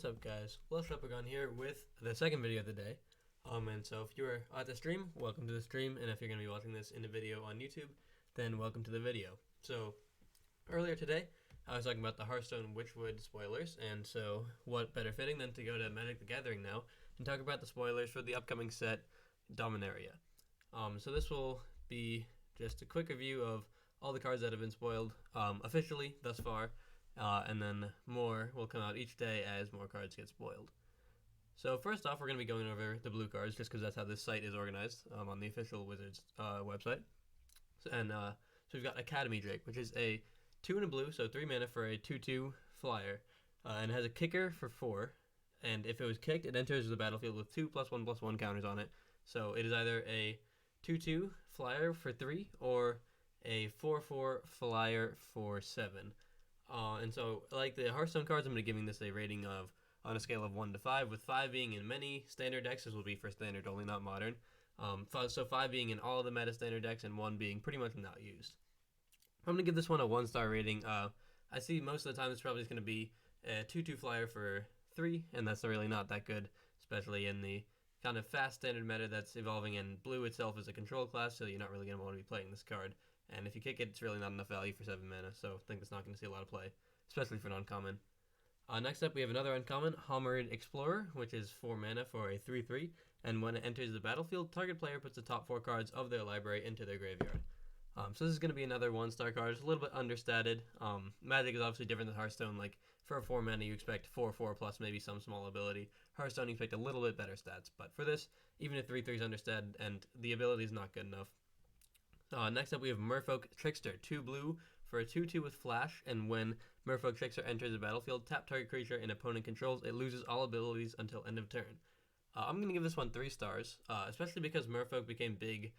What's up, guys? Lepagon here with the second video of the day. And so if you are at the stream, welcome to the stream, and if you're going to be watching this in a video on YouTube, then welcome to the video. So earlier today, I was talking about the Hearthstone Witchwood spoilers, and so what better fitting than to go to Magic the Gathering now and talk about the spoilers for the upcoming set, Dominaria. So this will be just a quick review of all the cards that have been spoiled officially thus far. And then more will come out each day as more cards get spoiled. So first off, we're going to be going over the blue cards, just because that's how this site is organized on the official Wizards website. So we've got Academy Drake, which is a 2 and a blue, so 3 mana for a 2/2 flyer, and it has a kicker for 4. And if it was kicked, it enters the battlefield with 2+1/+1 counters on it. So it is either a 2/2 flyer for 3 or a 4/4 flyer for 7. And so, like the Hearthstone cards, I'm going to be giving this a rating of on a scale of 1 to 5, with 5 being in many standard decks. This will be for standard only, not modern. So 5 being in all the meta standard decks, and 1 being pretty much not used. I'm going to give this one a 1-star rating. I see most of the time it's probably going to be a 2/2 flyer for 3, and that's really not that good, especially in the kind of fast standard meta that's evolving, and blue itself is a control class, so you're not really going to want to be playing this card. And if you kick it, it's really not enough value for 7 mana, so I think it's not going to see a lot of play, especially for non-common. Next up, we have another uncommon, Homerid Explorer, which is 4 mana for a 3/3, and when it enters the battlefield, target player puts the top 4 cards of their library into their graveyard. So this is going to be another 1-star card. It's a little bit understated. Magic is obviously different than Hearthstone. Like, for a 4 mana, you expect 4/4 plus maybe some small ability. Hearthstone, you expect a little bit better stats, but for this, even if 3/3 is understated and the ability is not good enough. Next up, we have Merfolk Trickster, 2 blue for a 2/2 with flash, and when Merfolk Trickster enters the battlefield, tap target creature an opponent controls. It loses all abilities until end of turn. I'm going to give this one 3 stars, especially because Merfolk became big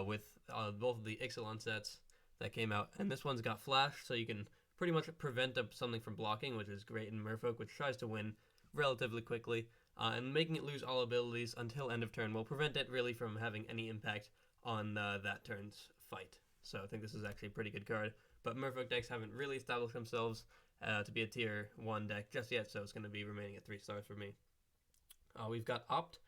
with both of the Ixalan sets that came out, and this one's got flash, so you can pretty much prevent something from blocking, which is great in Merfolk, which tries to win relatively quickly, and making it lose all abilities until end of turn will prevent it really from having any impact on that turn's fight. So I think this is actually a pretty good card. But Merfolk decks haven't really established themselves to be a tier 1 deck just yet, so it's going to be remaining at 3 stars for me. We've got Opt,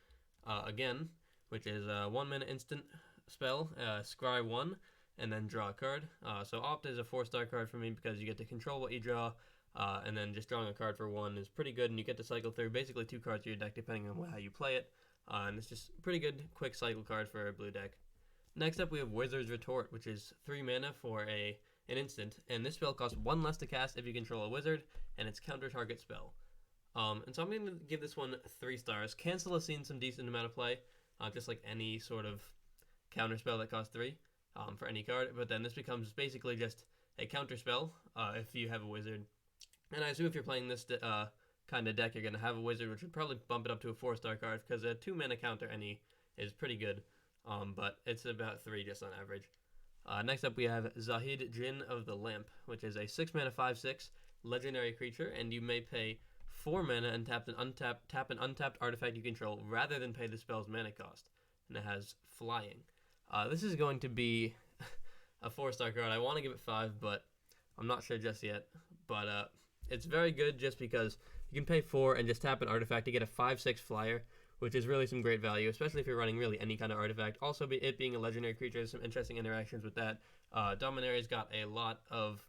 again, which is a 1 mana instant spell, scry 1, and then draw a card. So Opt is a 4-star card for me because you get to control what you draw, and then just drawing a card for 1 is pretty good, and you get to cycle through basically 2 cards to your deck depending on how you play it. And it's just a pretty good quick cycle card for a blue deck. Next up, we have Wizard's Retort, which is 3 mana for an instant, and this spell costs 1 less to cast if you control a wizard, and it's counter target spell. And so I'm going to give this one 3 stars. Cancel has seen some decent amount of play, just like any sort of counter spell that costs 3 for any card, but then this becomes basically just a counter spell if you have a wizard. And I assume if you're playing this kind of deck, you're going to have a wizard, which would probably bump it up to a 4-star card, because a 2 mana counter any is pretty good. But it's about 3 just on average. Next up, we have Zahid Jinn of the Lamp, which is a 6 mana 5/6 legendary creature, and you may pay 4 mana and tap an untapped artifact you control rather than pay the spell's mana cost. And it has flying. This is going to be a 4-star card. I want to give it 5, but I'm not sure just yet. But it's very good just because you can pay 4 and just tap an artifact to get a 5/6 flyer, which is really some great value, especially if you're running really any kind of artifact. Also, it being a legendary creature, there's some interesting interactions with that. Dominaria's got a lot of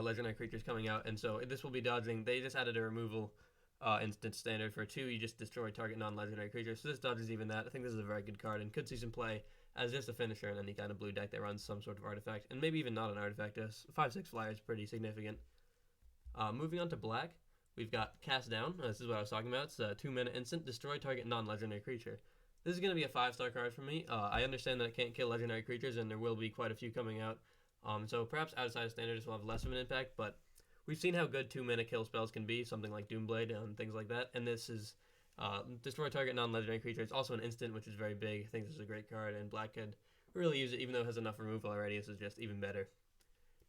legendary creatures coming out, and so this will be dodging. They just added a removal instant standard for 2. You just destroy target non-legendary creatures, so this dodges even that. I think this is a very good card and could see some play as just a finisher in any kind of blue deck that runs some sort of artifact, and maybe even not an artifact. A 5/6 flyer is pretty significant. Moving on to black, we've got Cast Down. This is what I was talking about. It's a 2 mana instant, destroy target non-legendary creature. This is going to be a 5-star card for me. I understand that it can't kill legendary creatures, and there will be quite a few coming out. So perhaps outside of standard, this will have less of an impact, but we've seen how good 2 mana kill spells can be, something like Doomblade and things like that. And this is destroy target non-legendary creature. It's also an instant, which is very big. I think this is a great card, and black could really use it, even though it has enough removal already. This is just even better.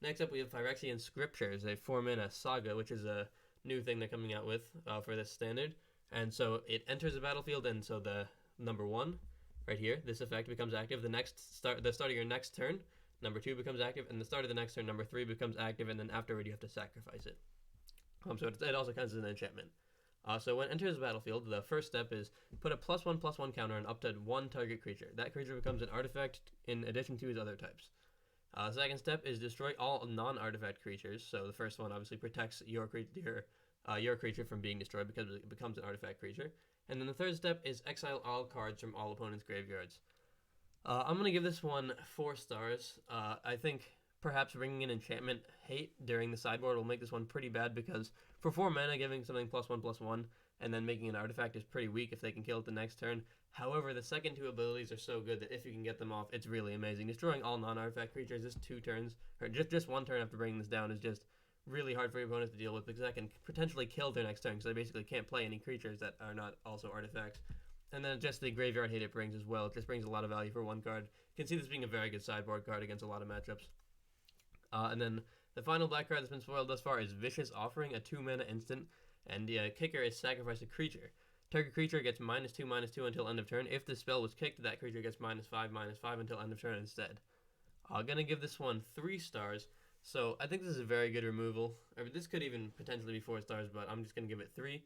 Next up, we have Phyrexian Scriptures, a 4 mana saga, which is a new thing they're coming out with for this standard. And so it enters the battlefield, and so the number 1 right here, this effect becomes active. The start of your next turn, number 2 becomes active, and the start of the next turn, number 3 becomes active, and then afterward you have to sacrifice it. So it also counts as an enchantment. So when it enters the battlefield, the first step is put a +1/+1 counter on up to one target creature. That creature becomes an artifact in addition to his other types. Second step is destroy all non-artifact creatures. So the first one obviously protects your creature from being destroyed because it becomes an artifact creature. And then the third step is exile all cards from all opponents' graveyards. I'm going to give this one 4 stars. I think perhaps bringing in enchantment hate during the sideboard will make this one pretty bad because for 4 mana, giving something +1/+1 and then making an artifact is pretty weak if they can kill it the next turn. However, the second 2 abilities are so good that if you can get them off, it's really amazing. Destroying all non-artifact creatures just 2 turns, or just 1 turn after bringing this down is just really hard for your opponents to deal with because that can potentially kill their next turn because they basically can't play any creatures that are not also artifacts. And then just the graveyard hate it brings as well. It just brings a lot of value for 1 card. You can see this being a very good sideboard card against a lot of matchups. And then the final black card that's been spoiled thus far is Vicious Offering, a 2 mana instant. And the kicker is sacrifice a creature. Target creature gets -2/-2 until end of turn. If the spell was kicked, that creature gets -5/-5 until end of turn instead. I'm going to give this one 3 stars. So I think this is a very good removal. This could even potentially be 4 stars, but I'm just going to give it 3.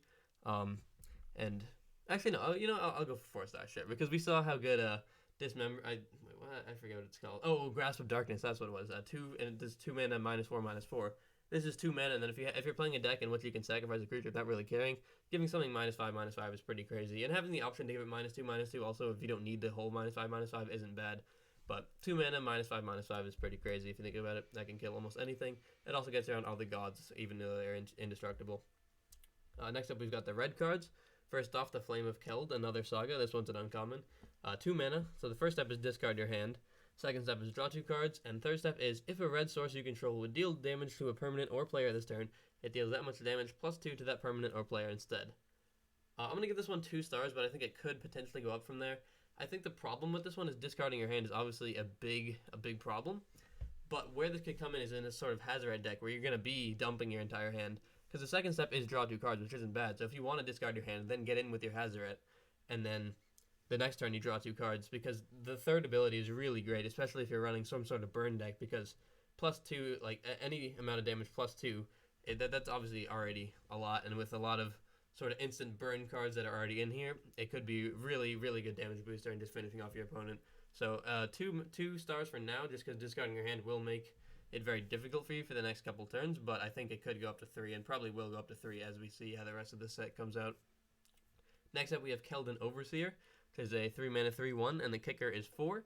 And actually, no, I'll go for 4 stars, sure, because we saw how good Dismember. I forget what it's called. Oh, Grasp of Darkness. That's what it was. 2 and this 2 mana -4/-4. This is 2 mana, and then if you're playing a deck in which you can sacrifice a creature without really caring, giving something -5/-5 is pretty crazy. And having the option to give it -2/-2, also if you don't need the whole -5/-5, isn't bad. But 2 mana -5/-5 is pretty crazy if you think about it. That can kill almost anything. It also gets around all the gods, even though they're indestructible. Next up, we've got the red cards. First off, the Flame of Keld, another saga. This one's an uncommon. 2 mana. So the first step is discard your hand. Second step is draw 2 cards. And third step is if a red source you control would deal damage to a permanent or player this turn, it deals that much damage +2 to that permanent or player instead. I'm going to give this one 2 stars, but I think it could potentially go up from there. I think the problem with this one is discarding your hand is obviously a big problem. But where this could come in is in a sort of Hazoret deck where you're going to be dumping your entire hand. Because the second step is draw 2 cards, which isn't bad. So if you want to discard your hand, then get in with your Hazoret, and then the next turn you draw 2 cards, because the third ability is really great, especially if you're running some sort of burn deck, because +2, like any amount of damage +2, that's obviously already a lot, and with a lot of sort of instant burn cards that are already in here, it could be really, really good damage booster and just finishing off your opponent. So 2 stars for now, just because discarding your hand will make it very difficult for you for the next couple turns, but I think it could go up to 3 and probably will go up to 3 as we see how the rest of the set comes out. Next up, we have Keldon Overseer, which is a 3 mana 3/1, and the kicker is 4,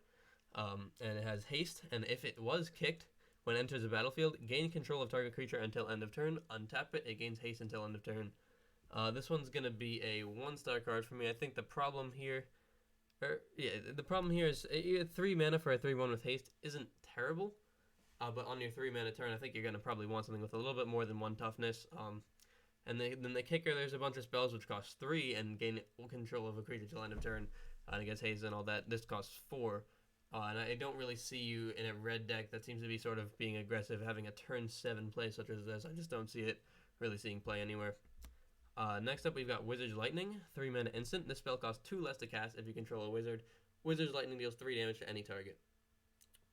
and it has haste, and if it was kicked, when it enters the battlefield, gain control of target creature until end of turn, untap it gains haste until end of turn. This one's going to be a 1-star card for me. I think the problem here is 3 mana for a 3/1 with haste isn't terrible. But on your 3 mana turn, I think you're going to probably want something with a little bit more than 1 toughness. And then the kicker, there's a bunch of spells which cost 3 and gain control of a creature till end of turn. And it gets haste and all that. This costs 4. And I don't really see you in a red deck that seems to be sort of being aggressive, having a turn 7 play such as this. I just don't see it really seeing play anywhere. Next up, we've got Wizard's Lightning, 3 mana instant. This spell costs 2 less to cast if you control a wizard. Wizard's Lightning deals 3 damage to any target.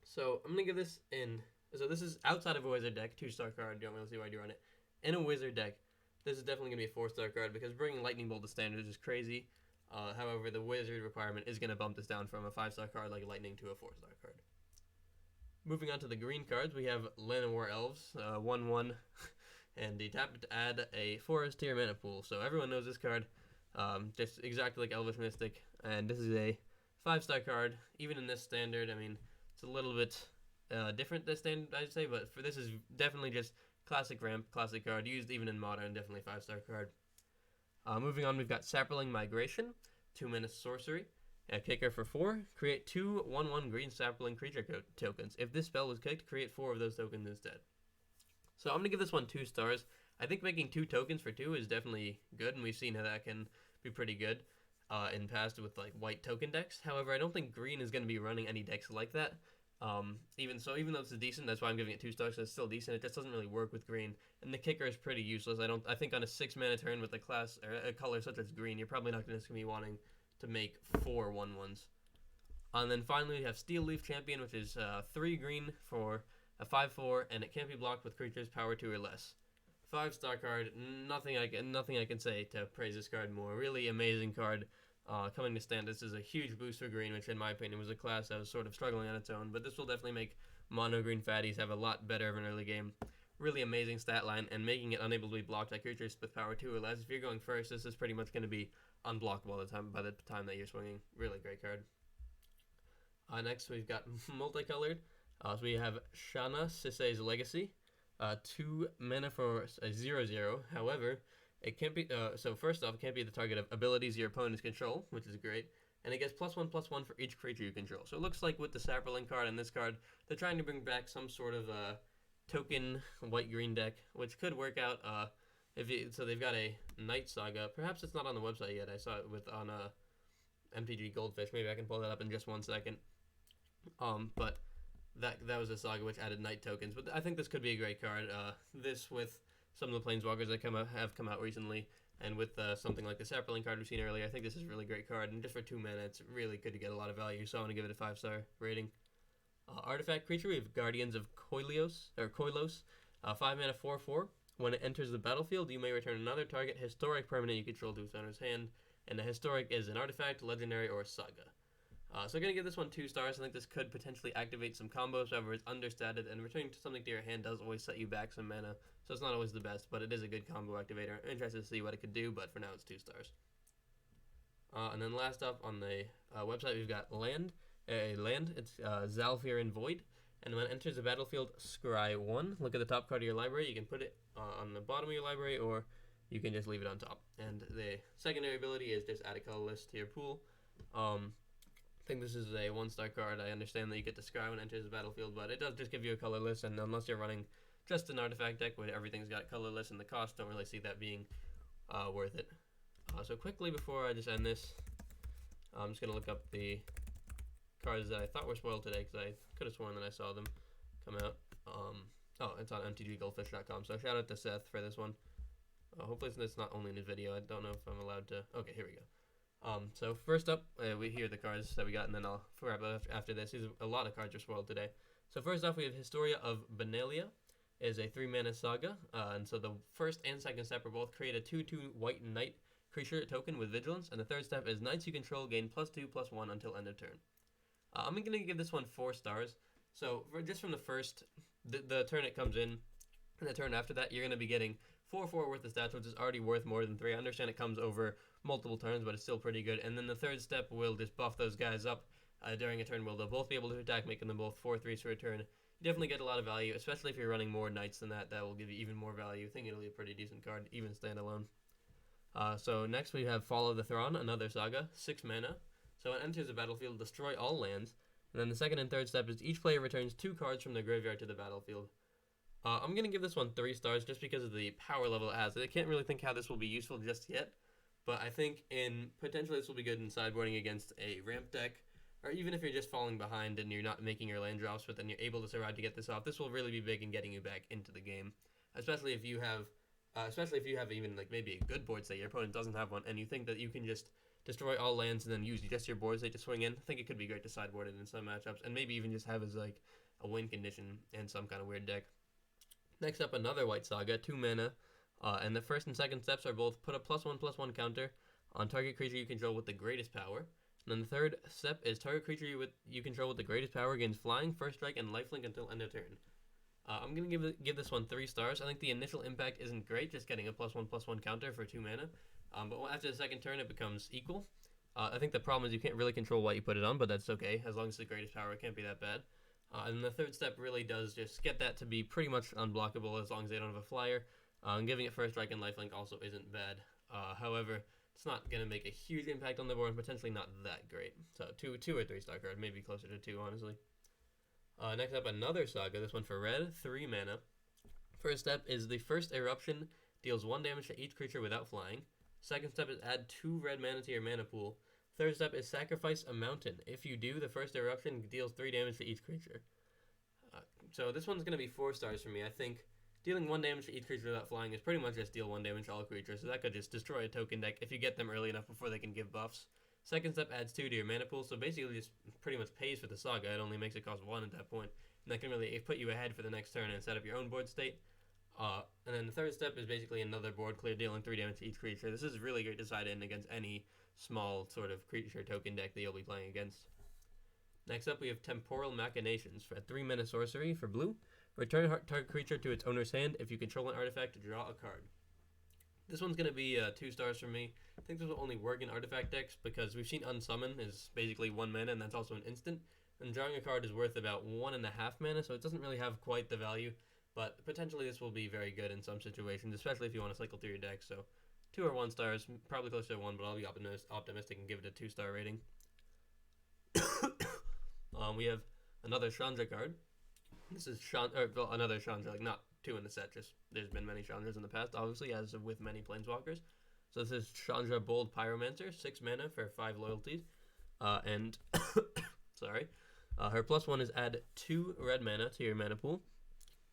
So I'm going to give this in. So this is outside of a wizard deck, 2-star card. Don't really see why I do run it. In a wizard deck, this is definitely going to be a 4-star card because bringing Lightning Bolt to standard is just crazy. However, the wizard requirement is going to bump this down from a 5-star card like Lightning to a 4-star card. Moving on to the green cards, we have Llanowar Elves, 1/1, and you tap it to add a forest to your mana pool. So everyone knows this card, just exactly like Elvish Mystic, and this is a 5-star card. Even in this standard, I mean, it's a little bit different than standard, I'd say, but for this is definitely just classic ramp, classic card, used even in modern, definitely 5-star card. Moving on, we've got Sapperling Migration, 2 mana sorcery, a kicker for 4, create 2 1/1 green sapling creature tokens. If this spell was kicked, create 4 of those tokens instead. So I'm going to give this one 2 stars. I think making 2 tokens for 2 is definitely good, and we've seen how that can be pretty good in past with like white token decks. However, I don't think green is going to be running any decks like that. Even though it's decent, that's why I'm giving it 2 stars. So it's still decent. It just doesn't really work with green, and the kicker is pretty useless. I think on a 6 mana turn with a class or a color such as green, you're probably not going to be wanting to make 4 1/1s. And then finally, we have Steel Leaf Champion, which is 3 green for a 5/4, and it can't be blocked with creatures power 2 or less. 5-star card. Nothing I can say to praise this card more. Really amazing card. Coming to stand, this is a huge boost for green, which in my opinion was a class that was sort of struggling on its own. But this will definitely make mono green fatties have a lot better of an early game. Really amazing stat line, and making it unable to be blocked by creatures with power 2 or less. If you're going first, this is pretty much going to be unblockable by the time that you're swinging. Really great card. Next, we've got multicolored. So we have Shana Sisei's Legacy. 2 mana for a 0/0. However, it can't be. So first off, it can't be the target of abilities your opponents control, which is great. And it gets +1/+1 for each creature you control. So it looks like with the Saproling card and this card, they're trying to bring back some sort of token white-green deck, which could work out. So they've got a Night Saga. Perhaps it's not on the website yet. I saw it on MtgGoldfish. Maybe I can pull that up in just 1 second. But that was a saga which added night tokens. But I think this could be a great card. This with some of the planeswalkers that have come out recently, and with something like the Saproling card we've seen earlier, I think this is a really great card. And just for 2 mana, it's really good to get a lot of value. So I'm gonna give it a 5-star rating. Artifact creature, we have Guardians of Koilos. 5 mana 4/4. When it enters the battlefield, you may return another target historic permanent you control to its owner's hand, and the historic is an artifact, legendary, or saga. So I'm going to give this one 2 stars. I think this could potentially activate some combos, however it's understated, and returning to something to your hand does always set you back some mana, so it's not always the best, but it is a good combo activator. I'm interested to see what it could do, but for now it's 2 stars. And then last up on the website, we've got land. It's Zalfirin Void, and when it enters the battlefield, scry 1. Look at the top card of your library. You can put it on the bottom of your library, or you can just leave it on top. And the secondary ability is just add a colorless to your pool. I think this is a 1-star card. I understand that you get to scry when it enters the battlefield, but it does just give you a colorless, and unless you're running just an artifact deck where everything's got colorless and the cost, don't really see that being worth it. So quickly before I just end this, I'm just going to look up the cards that I thought were spoiled today, because I could have sworn that I saw them come out. It's on MtgGoldfish.com, so shout out to Seth for this one. Hopefully it's not only in his video. I don't know if I'm allowed to. Okay, here we go. So first up, we hear the cards that we got, and then I'll wrap up after this. A lot of cards are spoiled today. So first off, we have Historia of Benalia. It is a 3-mana saga, and so the first and second step are both create a 2/2 white knight creature token with vigilance, and the third step is knights you control gain +2/+1 until end of turn. I'm going to give this one 4 stars. So just from the first, the turn it comes in, and the turn after that, you're going to be getting 4/4 worth of stats, which is already worth more than 3. I understand it comes over multiple turns, but it's still pretty good. And then the third step will just buff those guys up during a turn where they'll both be able to attack, making them both 4/3s for a turn. You definitely get a lot of value, especially if you're running more knights than that. That will give you even more value. I think it'll be a pretty decent card, even standalone. So next we have Follow the Thrawn, another saga, 6 mana. So it enters the battlefield, destroy all lands. And then the second and third step is each player returns 2 cards from their graveyard to the battlefield. I'm going to give this one 3 stars just because of the power level it has. I can't really think how this will be useful just yet, but I think potentially this will be good in sideboarding against a ramp deck, or even if you're just falling behind and you're not making your land drops, but then you're able to survive to get this off. This will really be big in getting you back into the game, especially if you have even like maybe a good board state, your opponent doesn't have one, and you think that you can just destroy all lands and then use just your board state to swing in. I think it could be great to sideboard it in some matchups, and maybe even just have as like a win condition in some kind of weird deck. Next up, another white saga, 2 mana, and the first and second steps are both put a +1/+1 counter on target creature you control with the greatest power. And then the third step is target creature you control with the greatest power gains flying, first strike, and lifelink until end of turn. I'm going to give this one 3 stars. I think the initial impact isn't great, just getting a +1/+1 counter for 2 mana. But after the second turn, it becomes equal. I think the problem is you can't really control what you put it on, but that's okay. As long as it's the greatest power, it can't be that bad. And the third step really does just get that to be pretty much unblockable as long as they don't have a flyer. And giving it first strike and lifelink also isn't bad. However, it's not going to make a huge impact on the board, and potentially not that great. So 2 or 3 star card, maybe closer to 2, honestly. Next up, another saga, this one for red, 3 mana. First step is the first eruption deals 1 damage to each creature without flying. Second step is add 2 red mana to your mana pool. Third step is sacrifice a mountain. If you do, the first eruption deals 3 damage to each creature. So this one's going to be 4 stars for me. I think dealing 1 damage to each creature without flying is pretty much just deal 1 damage to all creatures, so that could just destroy a token deck if you get them early enough before they can give buffs. Second step adds 2 to your mana pool, so basically just pretty much pays for the saga. It only makes it cost 1 at that point, and that can really put you ahead for the next turn and set up your own board state. And then the third step is basically another board clear, dealing 3 damage to each creature. This is really great to side in against any small sort of creature token deck that you'll be playing against. Next up, we have Temporal Machinations for a 3-mana sorcery for blue. Return target creature to its owner's hand. If you control an artifact, to draw a card. This one's going to be 2 stars for me. I think this will only work in artifact decks because we've seen Unsummon is basically 1 mana, and that's also an instant. And drawing a card is worth about 1.5 mana, so it doesn't really have quite the value. But potentially this will be very good in some situations, especially if you want to cycle through your deck. So 2 or 1 stars, probably closer to 1, but I'll be optimistic and give it a 2-star rating. We have another Chandra card. This is another Chandra, like not 2 in the set, just there's been many Chandras in the past, obviously, as with many Planeswalkers. So this is Chandra Bold Pyromancer, 6 mana for 5 loyalties. And, sorry, her +1 is add 2 red mana to your mana pool.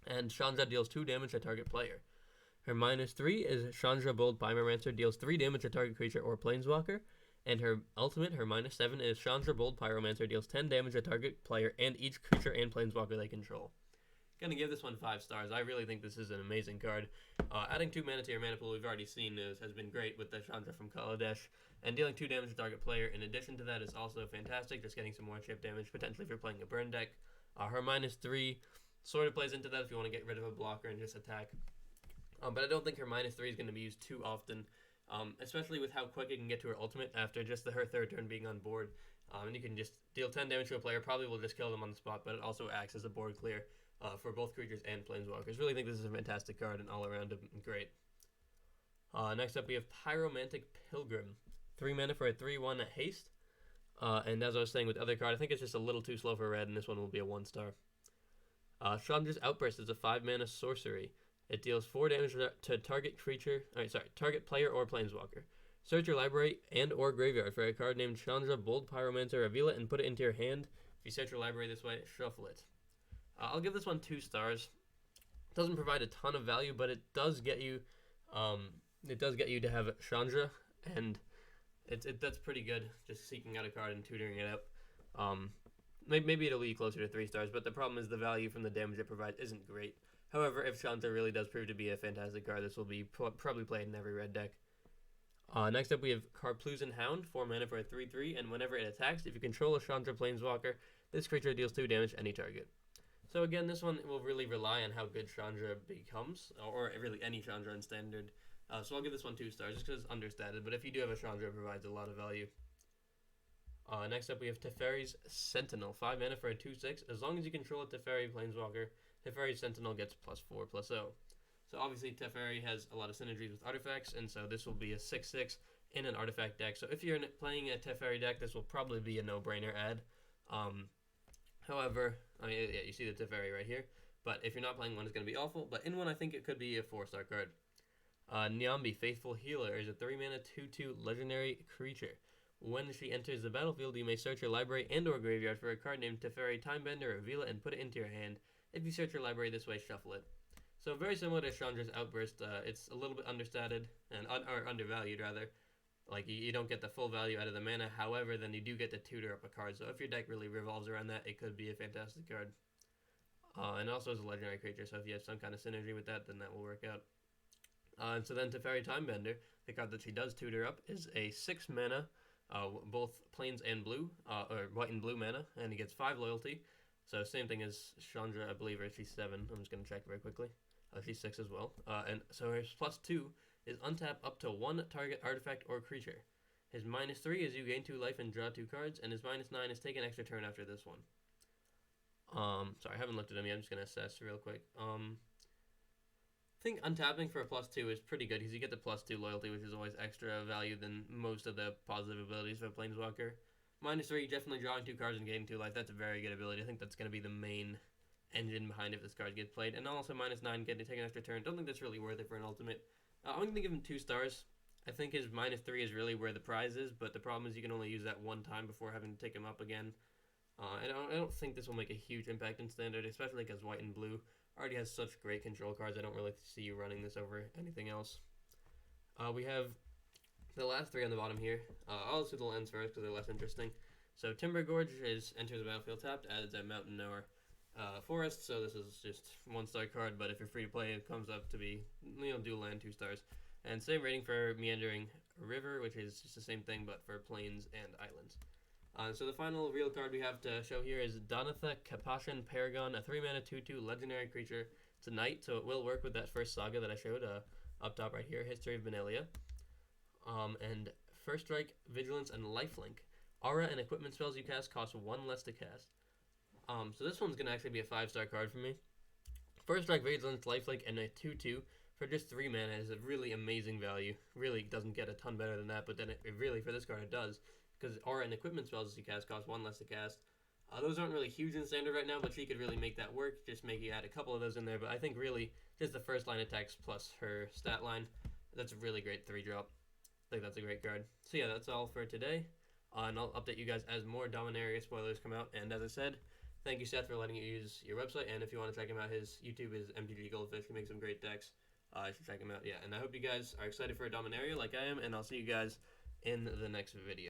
And Chandra deals 2 damage to target player. Her -3 is Chandra Bold Pyromancer, deals 3 damage to target creature or Planeswalker. And her ultimate, her -7, is Chandra Bold Pyromancer, deals 10 damage to target player and each creature and Planeswalker they control. Gonna give this one 5 stars. I really think this is an amazing card. Adding 2 mana to your mana pool, we've already seen, has been great with the Chandra from Kaladesh. And dealing 2 damage to target player in addition to that is also fantastic, just getting some more chip damage, potentially if you're playing a burn deck. Her -3 sort of plays into that if you want to get rid of a blocker and just attack. But I don't think her -3 is going to be used too often, especially with how quick it can get to her ultimate after just her 3rd turn being on board. And you can just deal 10 damage to a player, probably will just kill them on the spot, but it also acts as a board clear for both creatures and Planeswalkers. Really think this is a fantastic card and all around great. Next up we have Pyromantic Pilgrim. 3 mana for a 3/1 haste. And as I was saying with the other card, I think it's just a little too slow for red, and this one will be a 1 star. Chandra's Outburst is a 5 mana sorcery. It deals 4 damage to target target player or Planeswalker. Search your library and or graveyard for a card named Chandra Bold Pyromancer, reveal it and put it into your hand. If you search your library this way, shuffle it. I'll give this one 2 stars. It doesn't provide a ton of value, but it does get you to have Chandra, and that's pretty good, just seeking out a card and tutoring it up. Maybe it'll be closer to 3 stars, but the problem is the value from the damage it provides isn't great. However, if Chandra really does prove to be a fantastic card, this will be probably played in every red deck. Next up, we have Karplusan Hound, 4 mana for a 3/3, and whenever it attacks, if you control a Chandra Planeswalker, this creature deals 2 damage to any target. So again, this one will really rely on how good Chandra becomes, or really any Chandra in Standard. So I'll give this one 2 stars, just because it's understated, but if you do have a Chandra, it provides a lot of value. Next up, we have Teferi's Sentinel, 5 mana for a 2/6. As long as you control a Teferi Planeswalker, Teferi's Sentinel gets +4/+0. So obviously Teferi has a lot of synergies with artifacts, and so this will be a 6/6 in an artifact deck. So if you're playing a Teferi deck, this will probably be a no-brainer add. However, yeah, you see the Teferi right here. But if you're not playing one, it's going to be awful. But in one, I think it could be a 4-star card. Nyambi, Faithful Healer, is a 3 mana 2/2 legendary creature. When she enters the battlefield, you may search your library and or graveyard for a card named Teferi Timebender, reveal it, and put it into your hand. If you search your library this way, shuffle it. So very similar to Chandra's Outburst, it's a little bit understated, or undervalued rather. Like, you don't get the full value out of the mana, however, then you do get to tutor up a card. So if your deck really revolves around that, it could be a fantastic card. And also as a legendary creature, so if you have some kind of synergy with that, then that will work out. And so then Teferi Timebender, the card that she does tutor up, is a 6 mana, both plains and blue, or white and blue mana, and he gets 5 loyalty. So same thing as Chandra, I believe, or she's 7. I'm just going to check very quickly. She's 6 as well. And so his +2 is untap up to 1 target artifact or creature. His -3 is you gain 2 life and draw 2 cards, and his -9 is take an extra turn after this one. Sorry, I haven't looked at him yet. I'm just going to assess real quick. I think untapping for a +2 is pretty good because you get the +2 loyalty, which is always extra value than most of the positive abilities for a Planeswalker. -3, definitely drawing 2 cards and gaining 2 life. That's a very good ability. I think that's going to be the main engine behind if this card gets played. And also -9, getting to take an extra turn. Don't think that's really worth it for an ultimate. I'm going to give him 2 stars. I think his -3 is really where the prize is, but the problem is you can only use that 1 time before having to take him up again. I don't think this will make a huge impact in Standard, especially because white and blue already has such great control cards. I don't really see you running this over anything else. We have the last 3 on the bottom here. I'll do the lands first because they're less interesting. So Timber Gorge enters the battlefield tapped, adds a Mountain Knower. Forest, so this is just 1-star card, but if you're free to play, it comes up to be, dual land 2 stars. And same rating for Meandering River, which is just the same thing, but for plains and islands. So the final real card we have to show here is Donatha Capashen Paragon, a 3-mana 2/2 legendary creature. It's a knight, so it will work with that first saga that I showed up top right here, History of Benalia. And First Strike, Vigilance, and Lifelink. Aura and equipment spells you cast cost 1 less to cast. So this one's going to actually be a 5-star card for me. First Strike, Vigilance, Lifelink, and a 2/2 for just 3 mana is a really amazing value. Really doesn't get a ton better than that, but then it really, for this card, it does. Because aura and equipment spells you cast cost 1 less to cast. Those aren't really huge in standard right now, but she could really make that work. Just make you add a couple of those in there. But I think really just the first line attacks plus her stat line, that's a really great 3-drop. I think that's a great card. So yeah, that's all for today. And I'll update you guys as more Dominaria spoilers come out. And as I said, thank you, Seth, for letting you use your website. And if you want to check him out, his YouTube is MtgGoldfish. He makes some great decks. You should check him out. Yeah, and I hope you guys are excited for Dominaria like I am. And I'll see you guys in the next video.